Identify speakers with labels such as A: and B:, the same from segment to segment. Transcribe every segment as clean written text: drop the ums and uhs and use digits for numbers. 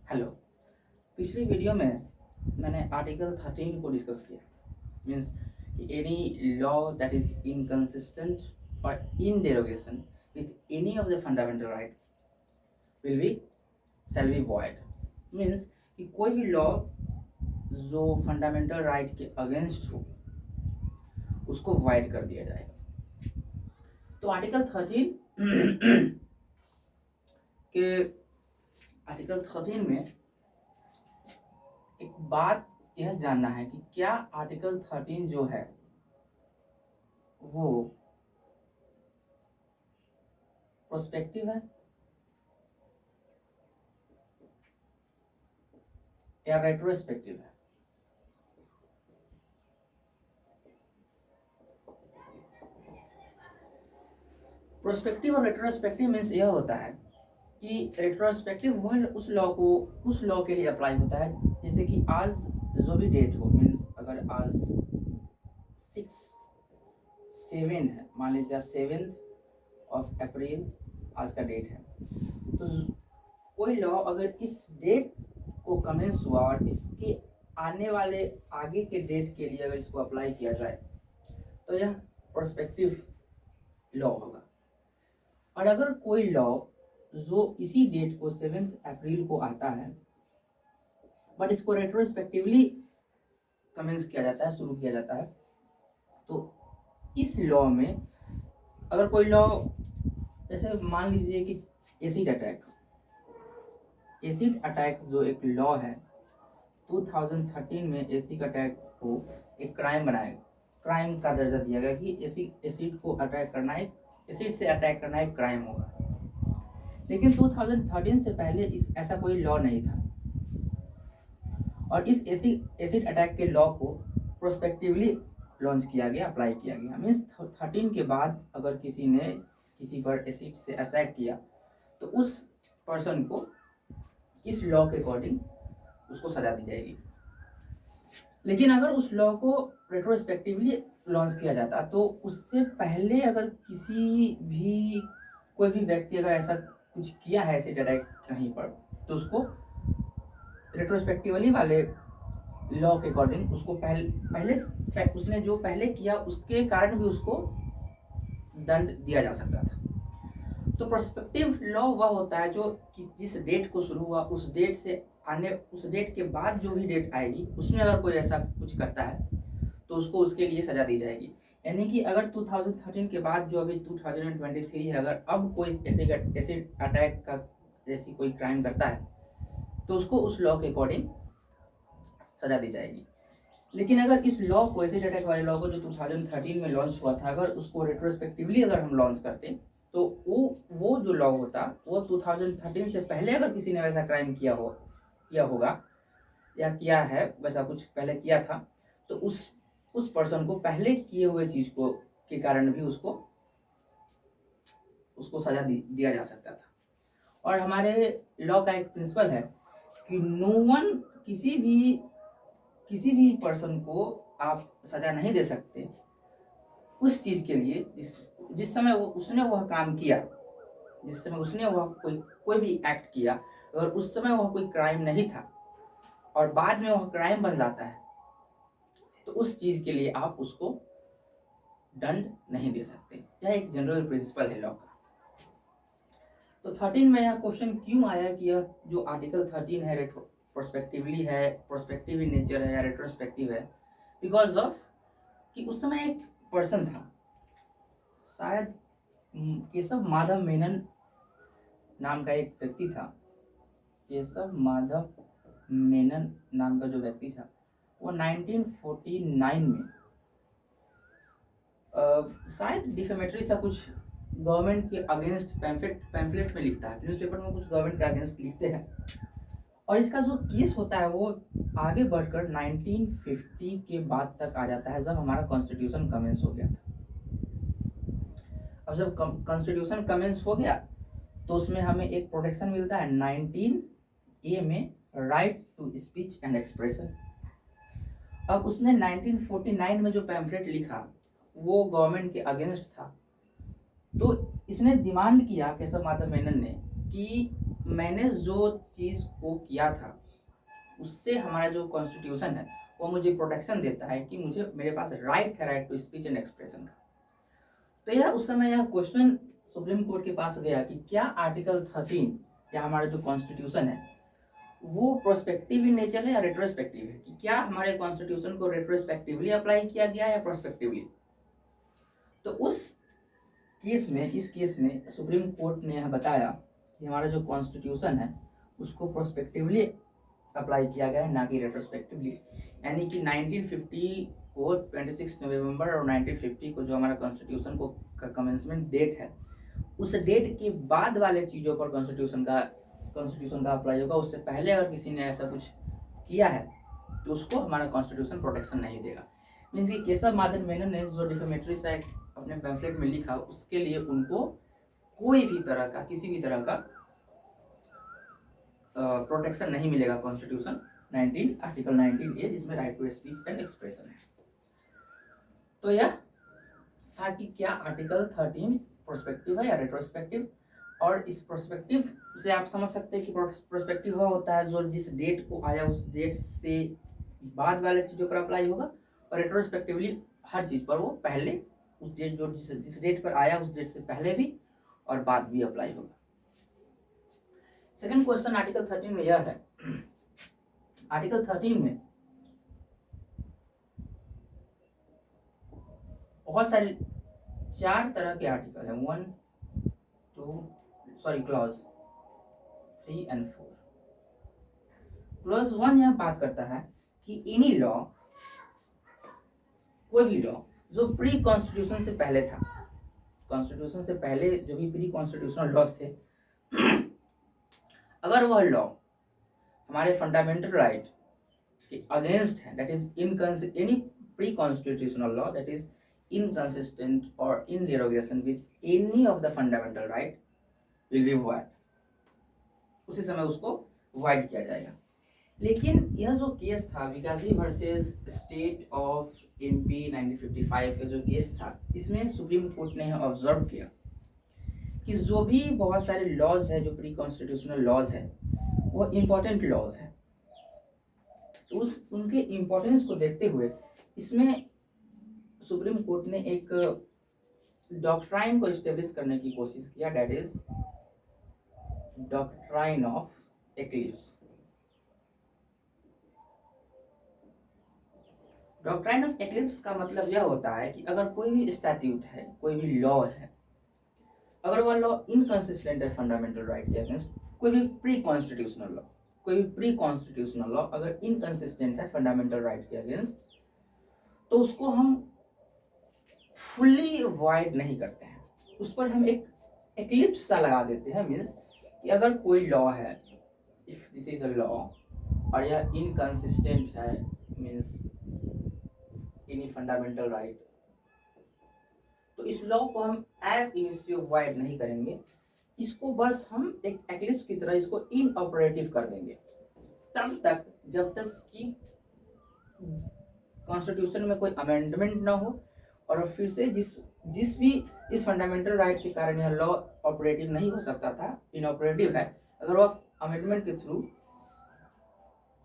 A: Hello. पिछली video में मैंने आर्टिकल 13 को डिस्कस किया। Means any law that is inconsistent और in derogation with any of the fundamental right will be shall be void. Means कि कोई भी लॉ जो फंडामेंटल राइट के अगेंस्ट हो उसको वॉइड कर दिया जाएगा। तो आर्टिकल 13 के आर्टिकल 13 में एक बात यह जानना है कि क्या आर्टिकल 13 जो है वो प्रोस्पेक्टिव है या रेट्रोस्पेक्टिव है। प्रोस्पेक्टिव और रेट्रोस्पेक्टिव मीन्स यह होता है कि रेट्रोस्पेक्टिव वह उस लॉ के लिए अप्लाई होता है जैसे कि आज जो भी डेट हो। मीन्स अगर आज 6/7 है, मान लीजिए 7 अप्रैल आज का डेट है, तो कोई लॉ अगर इस डेट को कमेंस हुआ और इसके आने वाले आगे के डेट के लिए अगर इसको अप्लाई किया जाए तो यह प्रोस्पेक्टिव लॉ होगा। और अगर कोई लॉ जो इसी डेट को 7 अप्रैल को आता है बट इसको रेट्रोस्पेक्टिवली कमेंस किया जाता है, शुरू किया जाता है, तो इस लॉ में अगर कोई लॉ जैसे मान लीजिए कि एसिड अटैक जो एक लॉ है 2013 में एसिड अटैक को एक क्राइम का दर्जा दिया गया कि एसिड को अटैक करना एसिड से अटैक करना एक क्राइम होगा। लेकिन 2013 से पहले ऐसा कोई लॉ नहीं था और इस एसिड अटैक के लॉ को प्रोस्पेक्टिवली लॉन्च किया गया, अप्लाई किया गया। मीन्स 13 के बाद अगर किसी ने किसी पर एसिड से अटैक किया तो उस पर्सन को इस लॉ के अकॉर्डिंग उसको सजा दी जाएगी। लेकिन अगर उस लॉ को रेट्रोस्पेक्टिवली लॉन्च किया जाता तो उससे पहले अगर कोई भी व्यक्ति अगर ऐसा कुछ किया है एसिड अटैक कहीं पर तो उसको रेट्रोस्पेक्टिवली वाले लॉ के अकॉर्डिंग उसको पहले उसने जो पहले किया उसके कारण भी उसको दंड दिया जा सकता था। तो प्रोस्पेक्टिव लॉ वह होता है जो जिस डेट को शुरू हुआ उस डेट के बाद जो भी डेट आएगी उसमें अगर कोई ऐसा कुछ करता है तो उसको उसके लिए सजा दी जाएगी। यानी कि अगर 2013 के बाद जो अभी 2023 है, अगर अब कोई एसिड अटैक का जैसी कोई क्राइम करता है तो उसको उस लॉ के अकॉर्डिंग सजा दी जाएगी। लेकिन अगर इस लॉ को एसिड अटैक वाले लॉ को जो 2013 में लॉन्च हुआ था अगर उसको रेट्रोस्पेक्टिवली अगर हम लॉन्च करते तो वो जो लॉ होता वो 2013 से पहले अगर किसी ने वैसा क्राइम किया होगा या किया है वैसा कुछ पहले किया था तो उस पर्सन को पहले किए हुए चीज को के कारण भी उसको सजा दिया जा सकता था। और हमारे लॉ का एक प्रिंसिपल है कि नो वन किसी भी पर्सन को आप सजा नहीं दे सकते उस चीज के लिए जिस समय उसने वह काम किया, जिस समय उसने वह कोई भी एक्ट किया और उस समय वह कोई क्राइम नहीं था और बाद में वह क्राइम बन जाता है तो उस चीज के लिए आप उसको दंड नहीं दे सकते। यह एक जनरल प्रिंसिपल है लॉ का। तो 13 में यह क्वेश्चन क्यों आया कि यह जो आर्टिकल 13 है प्रोस्पेक्टिव इन नेचर है या रेट्रोस्पेक्टिव है, बिकॉज ऑफ कि उस समय एक पर्सन था शायद केशव माधव मेनन नाम का एक व्यक्ति था। केशव माधव मेनन नाम का जो व्यक्ति था वो 1949 में शायद डिफेमेटरी सा कुछ गवर्नमेंट के अगेंस्ट पैम्फलेट में लिखता है, न्यूज़पेपर में कुछ गवर्नमेंट के अगेंस्ट लिखते हैं और इसका जो केस होता है वो आगे बढ़कर 1950 के बाद तक आ जाता है जब हमारा कॉन्स्टिट्यूशन कमेंस हो गया था। अब जब कॉन्स्टिट्यूशन कमेंस हो गया तो उसमें हमें एक प्रोटेक्शन मिलता है 19A में, right to speech and expression. अब उसने 1949 में जो पैम्फलेट लिखा वो गवर्नमेंट के अगेंस्ट था तो इसने डिमांड किया केशव माधव मेनन ने कि मैंने जो चीज़ को किया था उससे हमारा जो कॉन्स्टिट्यूशन है वो मुझे प्रोटेक्शन देता है कि मुझे मेरे पास राइट है, right to speech and expression का। तो यह उस समय यह क्वेश्चन सुप्रीम कोर्ट के पास गया कि क्या आर्टिकल 13 या हमारा जो कॉन्स्टिट्यूशन है वो प्रोस्पेक्टिव इन नेचर है या रेट्रोस्पेक्टिव है, कि क्या हमारे कॉन्स्टिट्यूशन को रेट्रोस्पेक्टिवली अप्लाई किया गया है या प्रोस्पेक्टिवली। तो इस केस में सुप्रीम कोर्ट ने यह बताया कि हमारा जो कॉन्स्टिट्यूशन है उसको प्रोस्पेक्टिवली अप्लाई किया गया है, ना कि रेट्रोस्पेक्टिवली। यानी कि 1950 को 26 नवंबर और 1950 को जो हमारा कॉन्स्टिट्यूशन को का कमेंसमेंट डेट है उस डेट के बाद वाले चीज़ों पर कॉन्स्टिट्यूशन का अप्लाई होगा। उससे पहले अगर किसी ने ऐसा कुछ किया है तो उसको हमारा कॉन्स्टिट्यूशन प्रोटेक्शन नहीं देगा। मीन्स कि केशव माधव मेनन ने जो डिफेमेटरी एक्ट अपने पैम्फलेट में लिखा उसके लिए उनको कोई भी तरह का किसी भी तरह का प्रोटेक्शन नहीं मिलेगा कॉन्स्टिट्यूशन आर्टिकल 19A जिसमें right to speech and expression है। तो यह था कि क्या आर्टिकल 13 प्रोस्पेक्टिव है या रेट्रोस्पेक्टिव। और इस प्रोस्पेक्टिव से आप समझ सकते हैं कि प्रोस्पेक्टिव वह होता है जो जिस डेट को आया उस डेट से बाद वाले चीज़ों पर अप्लाई होगा, और रेट्रोस्पेक्टिवली हर चीज़ पर वो पहले उस डेट जो जिस डेट पर आया उस डेट से पहले भी और बाद भी अप्लाई होगा। सेकंड क्वेश्चन आर्टिकल 13 में यह है, आर्टिकल 13 में बहुत सारे 4 तरह के आर्टिकल हैं, क्लॉज 3 and 4। क्लॉज 1 यह बात करता है कि एनी लॉ, कोई भी लॉ जो प्री कॉन्स्टिट्यूशन से पहले था, कॉन्स्टिट्यूशन से पहले जो भी प्री कॉन्स्टिट्यूशनल लॉज थे, अगर वह लॉ हमारे फंडामेंटल राइट के अगेंस्ट है, that is any pre constitutional law that is inconsistent or in derogation with any of the fundamental right will be void, उसी समय उसको void किया जाएगा। लेकिन यह जो केस था विकासी वर्सेस स्टेट ऑफ MP 1955 का जो केस था, इसमें सुप्रीम कोर्ट ने ऑब्जर्व किया कि जो भी बहुत सारे लॉज है जो प्री कॉन्स्टिट्यूशनल लॉज है वो इम्पोर्टेंट लॉज है। तो उनके इम्पोर्टेंस को देखते हुए इसमें सुप्रीम कोर्ट ने एक डॉक्ट्राइन को एस्टेब्लिश करने की कोशिश किया, that is doctrine of eclipse. Doctrine of eclipse का मतलब यह होता है कि अगर कोई भी स्टैट्यूट है, कोई भी लॉ है, अगर वह लॉ इनकंसिस्टेंट है फंडामेंटल राइट के अगेंस्ट, कोई भी प्री कॉन्स्टिट्यूशनल लॉ अगर इनकंसिस्टेंट है फंडामेंटल राइट के अगेंस्ट, तो उसको हम फुल्ली वॉइड नहीं करते हैं, उस पर हम एक एक्लिप्स सा लगा देते हैं। मीन्स कि अगर कोई लॉ है, if this is a law और यह इनकंसिस्टेंट है, मीन्स एनी फंडामेंटल राइट, तो इस लॉ को हम एब इनिशियो वॉइड नहीं करेंगे, इसको बस हम एक एक्लिप्स की तरह इसको इनऑपरेटिव कर देंगे तब तक जब तक कि कॉन्स्टिट्यूशन में कोई अमेंडमेंट ना हो, और फिर से जिस भी इस फंडामेंटल राइट के कारण यह लॉ ऑपरेटिव नहीं हो सकता था, इनऑपरेटिव है, अगर वह अमेंडमेंट के थ्रू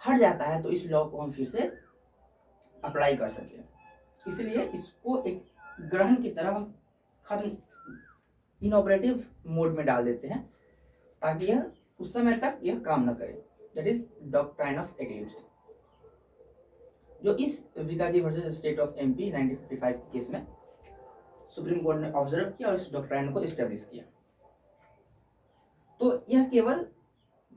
A: हट जाता है तो इस लॉ को हम फिर से अप्लाई कर सकें। इसलिए इसको एक ग्रहण की तरह हम खत्म इनऑपरेटिव मोड में डाल देते हैं ताकि यह उस समय तक यह काम न करे, that is doctrine of eclipse, जो इस Vikaji versus state of MP 1955 के केस में सुप्रीम कोर्ट ने ऑब्जर्व किया और इस डॉक्ट्राइन को एस्टेब्लिश किया। तो यह केवल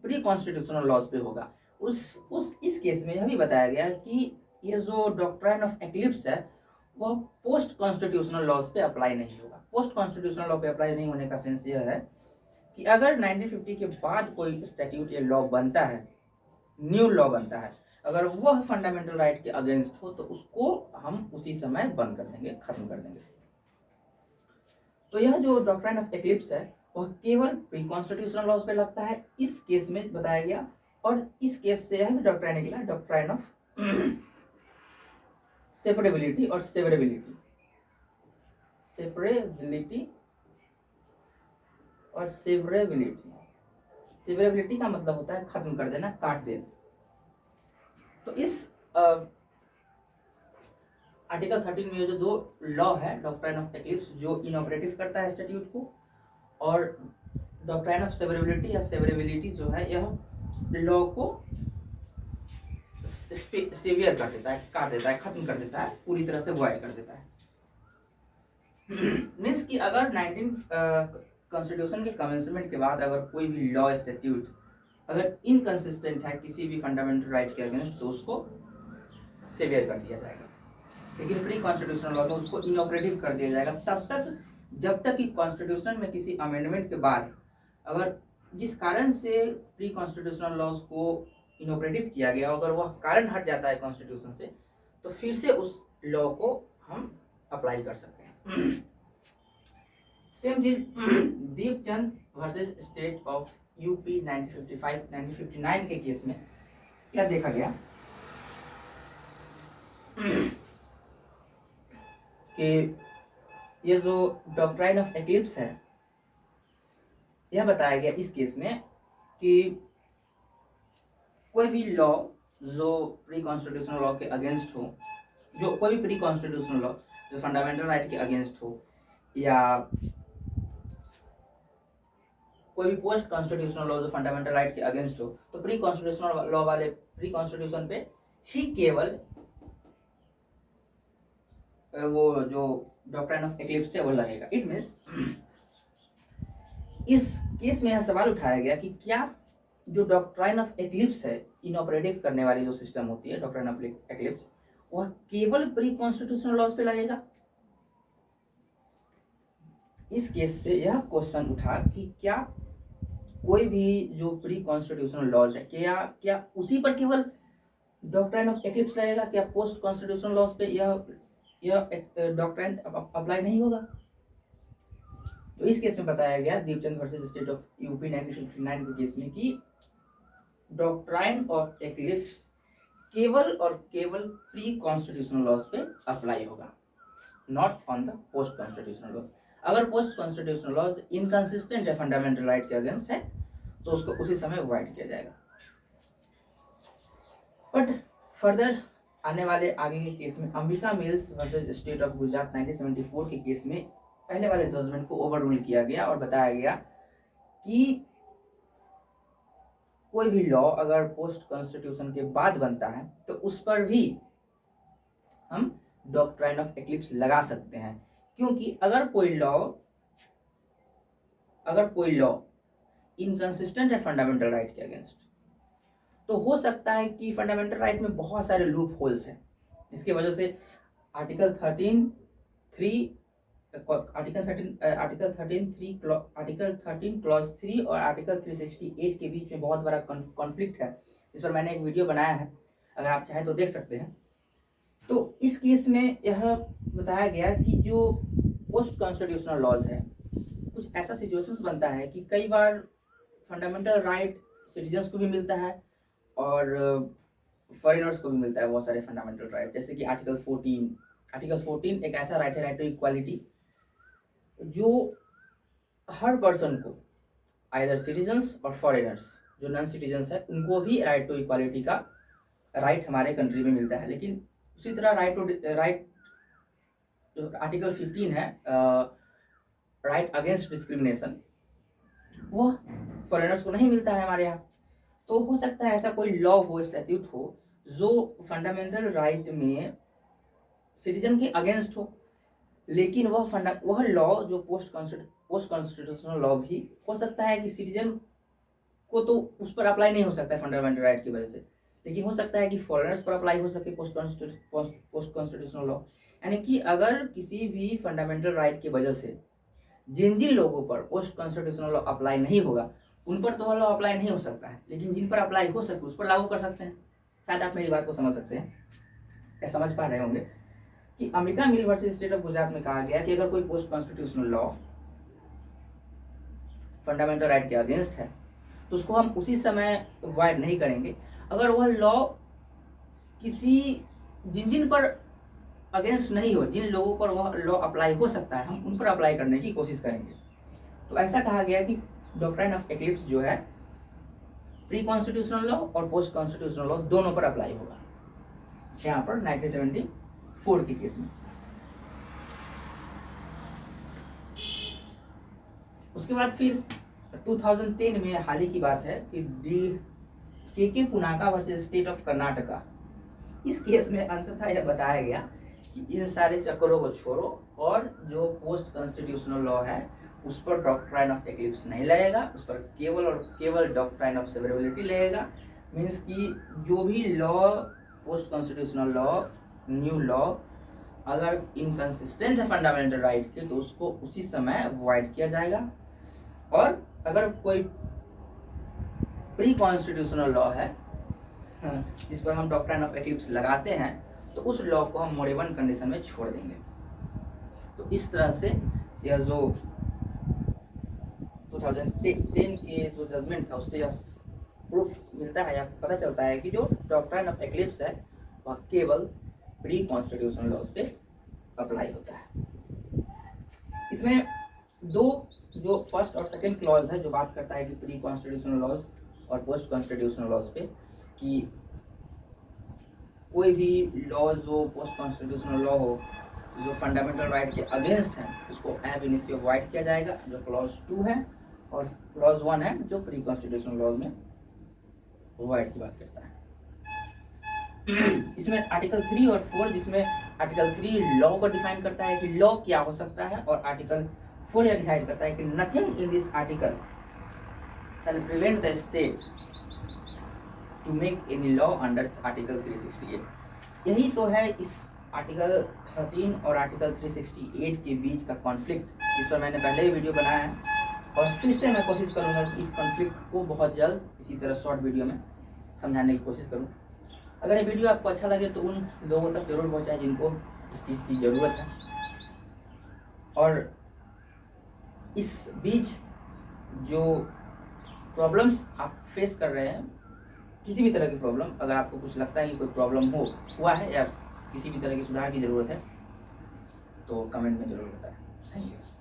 A: प्री कॉन्स्टिट्यूशनल लॉज पे होगा। इस केस में यह भी बताया गया कि यह जो डॉक्ट्राइन ऑफ एक्लिप्स है वह पोस्ट कॉन्स्टिट्यूशनल लॉज पे अप्लाई नहीं होगा। पोस्ट कॉन्स्टिट्यूशनल लॉ पे अप्लाई नहीं होने का सेंस यह है कि अगर 1950 के बाद कोई स्टैट्यूट या लॉ बनता है, न्यू लॉ बनता है, अगर वह फंडामेंटल राइट के अगेंस्ट हो तो उसको हम उसी समय बंद कर देंगे, खत्म कर देंगे। तो यह जो डॉक्ट्राइन ऑफ एक्लिप्स है वह केवल प्री कॉन्स्टिट्यूशनल लॉज पे लगता है, इस केस में बताया गया। और इस केस से यह भी डॉक्ट्राइन निकला, डॉक्ट्राइन ऑफ सेपरेबिलिटी और सेवरेबिलिटी और सेवरेबिलिटी। सेवरेबिलिटी का मतलब होता है खत्म कर देना, काट देना। तो इस आर्टिकल 13 में जो 2 लॉ है, डॉक्ट्राइन ऑफ एक्लिप्स जो इनऑपरेटिव करता है स्टैट्यूट को, और डॉक्ट्राइन ऑफ सेवरेबिलिटी या सेवरेबिलिटी जो है यह लॉ को सेवियर कर देता है, काट देता है, खत्म कर देता है, पूरी तरह से वॉइड कर देता है। मीन्स कि अगर 19 कॉन्स्टिट्यूशन के कमेंसमेंट के बाद अगर कोई भी लॉ स्टैट्यूट अगर इनकंसिस्टेंट है किसी भी फंडामेंटल राइट के अगेंस्ट, तो उसको सेवियर कर दिया जाएगा। लेकिन प्री कॉन्स्टिट्यूशनल लॉ में उसको इनऑपरेटिव कर दिया जाएगा तब तक जब तक कि कॉन्स्टिट्यूशन में किसी अमेंडमेंट के बाद अगर जिस कारण से प्री कॉन्स्टिट्यूशनल लॉज को इनऑपरेटिव किया गया, अगर वह कारण हट जाता है कॉन्स्टिट्यूशन से, तो फिर से उस लॉ को हम अप्लाई कर सकते हैं। सेम चीज Deepchand versus state of UP 1959 के केस में क्या देखा गया कि ये जो डॉक्ट्राइन ऑफ एक्लिप्स है, यह बताया गया इस केस में कि कोई भी लॉ जो प्री कॉन्स्टिट्यूशनल लॉ के अगेंस्ट हो, जो कोई भी प्री कॉन्स्टिट्यूशनल लॉ जो फंडामेंटल राइट के अगेंस्ट हो, या कोई भी पोस्ट कॉन्स्टिट्यूशनल लॉ जो फंडामेंटल राइट के अगेंस्ट हो, तो प्री कॉन्स्टिट्यूशनल लॉ वाले प्री कॉन्स्टिट्यूशन पे ही केवल वो जो डॉक्ट्राइन ऑफ एक्लिप्स है वो लगेगा। इट मींस इस केस में यह सवाल उठाया गया कि क्या जो डॉक्ट्राइन ऑफ एक्लिप्स है, इनऑपरेटिव करने वाली जो सिस्टम होती है डॉक्ट्राइन ऑफ एक्लिप्स, वह केवल प्री कॉन्स्टिट्यूशनल लॉज पे लगेगा। इस केस से यह क्वेश्चन उठा कि क्या कोई भी जो प्री कॉन्स्टिट्यूशनल लॉज है क्या उसी पर केवल डॉक्ट्राइन ऑफ एक्लिप्स लगेगा, क्या पोस्ट कॉन्स्टिट्यूशनल लॉज पे यह डॉक्ट्राइन अप्लाई नहीं होगा। तो इस केस में बताया गया Deepchand versus state of UP 1959 के केस में कि डॉक्ट्राइन ऑफ एक्लिप्स केवल और केवल प्री कॉन्स्टिट्यूशनल लॉज पे अप्लाई होगा, not on the post constitutional laws. अगर पोस्ट कॉन्स्टिट्यूशनल लॉज इनकंसिस्टेंट है, फंडामेंटल राइट के अगेंस्ट है, तो उसको उसी समय अवॉइड किया जाएगा। बट फर्दर आने वाले आगे के केस में Ambika mills versus state of Gujarat 1974 के केस में पहले वाले जजमेंट को ओवर रूल किया गया और बताया गया कि कोई भी लॉ अगर पोस्ट कॉन्स्टिट्यूशन के बाद बनता है तो उस पर भी हम डॉक्ट्राइन ऑफ एक्लिप्स लगा सकते हैं, क्योंकि अगर कोई लॉ इनकंसिस्टेंट है फंडामेंटल राइट के अगेंस्ट, तो हो सकता है कि फंडामेंटल राइट में बहुत सारे लूप होल्स हैं। इसकी वजह से आर्टिकल 13 क्लॉज 3 और आर्टिकल 368 के बीच में बहुत बड़ा कॉन्फ्लिक्ट है। इस पर मैंने एक वीडियो बनाया है, अगर आप चाहें तो देख सकते हैं। तो इस केस में यह बताया गया कि जो पोस्ट कॉन्स्टिट्यूशनल लॉज है, कुछ ऐसा सिचुएशंस बनता है कि कई बार फंडामेंटल राइट सिटीजन्स को भी मिलता है और फॉरेनर्स को भी मिलता है बहुत सारे फंडामेंटल राइट, जैसे कि आर्टिकल 14 एक ऐसा राइट है, राइट टू इक्वालिटी, जो हर पर्सन को आइदर सिटीजन्स और फॉरेनर्स जो नॉन सिटीजन्स है उनको भी राइट टू इक्वालिटी का राइट हमारे कंट्री में मिलता है। लेकिन उसी तरह राइट जो आर्टिकल 15 है, राइट अगेंस्ट डिस्क्रिमिनेशन, वो फॉरेनर्स को नहीं मिलता है हमारे यहाँ। तो हो सकता है ऐसा कोई लॉ हो, स्टैट्यूट हो जो फंडामेंटल राइट में सिटीजन के अगेंस्ट हो, लेकिन वह लॉ जो पोस्ट कॉन्स्टिट्यूशनल लॉ भी हो सकता है कि सिटीजन को तो उस पर अप्लाई नहीं हो सकता है फंडामेंटल राइट की वजह से, लेकिन हो सकता है कि फॉरेनर्स पर अप्लाई हो सके पोस्ट कॉन्स्टिट्यूशनल लॉ। यानी कि अगर किसी भी फंडामेंटल राइट की वजह से जिन लोगों पर पोस्ट कॉन्स्टिट्यूशनल लॉ अप्लाई नहीं होगा उन पर तो वह लॉ अप्लाई नहीं हो सकता है, लेकिन जिन पर अप्लाई हो सके उस पर लागू कर सकते हैं। शायद आप मेरी बात को समझ सकते हैं या समझ पा रहे होंगे कि अंबिका मिल वर्सेस स्टेट ऑफ गुजरात में कहा गया कि अगर कोई post constitutional law fundamental right के अगेंस्ट है तो उसको हम उसी समय अवॉइड नहीं करेंगे। अगर वह लॉ जिन पर अगेंस्ट नहीं हो, जिन लोगों पर वह लॉ अप्लाई हो सकता है, हम उन पर अप्लाई करने की कोशिश करेंगे। तो ऐसा कहा गया कि डॉक्ट्राइन ऑफ एक्लिप्स जो है प्री कॉन्स्टिट्यूशनल लॉ और पोस्ट कॉन्स्टिट्यूशनल लॉ दोनों पर अप्लाई होगा यहाँ पर 1974 के केस में। उसके बाद फिर 2010 में हाल ही की बात है कि के पुनाका वर्सेस स्टेट ऑफ कर्नाटका, इस केस में अंततः यह बताया गया कि इन सारे चक्करों को छोड़ो और जो पोस्ट कॉन्स्टिट्यूशनल लॉ है उस पर डॉक्ट्राइन ऑफ एक्लिप्स नहीं लगेगा, उस पर केवल और केवल डॉक्ट्राइन ऑफ सेवरेबिलिटी लगेगा। मीन्स कि जो भी law post constitutional law new law अगर इनकंसिस्टेंट है फंडामेंटल राइट के तो उसको उसी समय वॉइड किया जाएगा, और अगर कोई प्री कॉन्स्टिट्यूशनल लॉ है जिस पर हम डॉक्ट्राइन ऑफ एक्लिप्स लगाते हैं तो उस लॉ को हम मोरेबन कंडीशन में छोड़ देंगे। तो इस तरह से यह जो 2010 के जो जजमेंट था उससे यह प्रूफ मिलता है या पता चलता है कि जो डॉक्ट्राइन ऑफ एक्लिप्स है वह केवल प्री कॉन्स्टिट्यूशनल लॉज पे अप्लाई होता है। इसमें दो जो फर्स्ट और सेकंड क्लॉज है जो बात करता है कि प्री कॉन्स्टिट्यूशनल लॉज और पोस्ट कॉन्स्टिट्यूशनल लॉज पे कि कोई भी लॉ जो पोस्ट कॉन्स्टिट्यूशनल लॉ हो जो फंडामेंटल राइट के अगेंस्ट है उसको एब इनिशियो अवॉइड किया जाएगा, जो क्लॉज 2 है, और क्लॉज 1 है जो प्री कॉन्स्टिट्यूशनल लॉज में अवॉइड की बात करता है। इसमें आर्टिकल 3 और 4, जिसमें आर्टिकल 3 लॉ को डिफाइन करता है कि लॉ क्या हो सकता है, और आर्टिकल 4 यह डिसाइड करता है कि nothing in this article shall prevent the state to make any law under article 368। यही तो है इस आर्टिकल 13 और आर्टिकल 368 के बीच का कॉन्फ्लिक्ट, जिस पर मैंने पहले ही वीडियो बनाया है, और फिर से मैं कोशिश करूंगा कि इस कॉन्फ्लिक्ट को बहुत जल्द इसी तरह शॉर्ट वीडियो में समझाने की कोशिश करूं। अगर ये वीडियो आपको अच्छा लगे तो उन लोगों तक जरूर पहुंचाएं जिनको इस चीज़ की ज़रूरत है। और इस बीच जो प्रॉब्लम्स आप फेस कर रहे हैं, किसी भी तरह की प्रॉब्लम, अगर आपको कुछ लगता है कि कोई प्रॉब्लम हुआ है या किसी भी तरह की सुधार की ज़रूरत है तो कमेंट में ज़रूर बताएं। Thank you.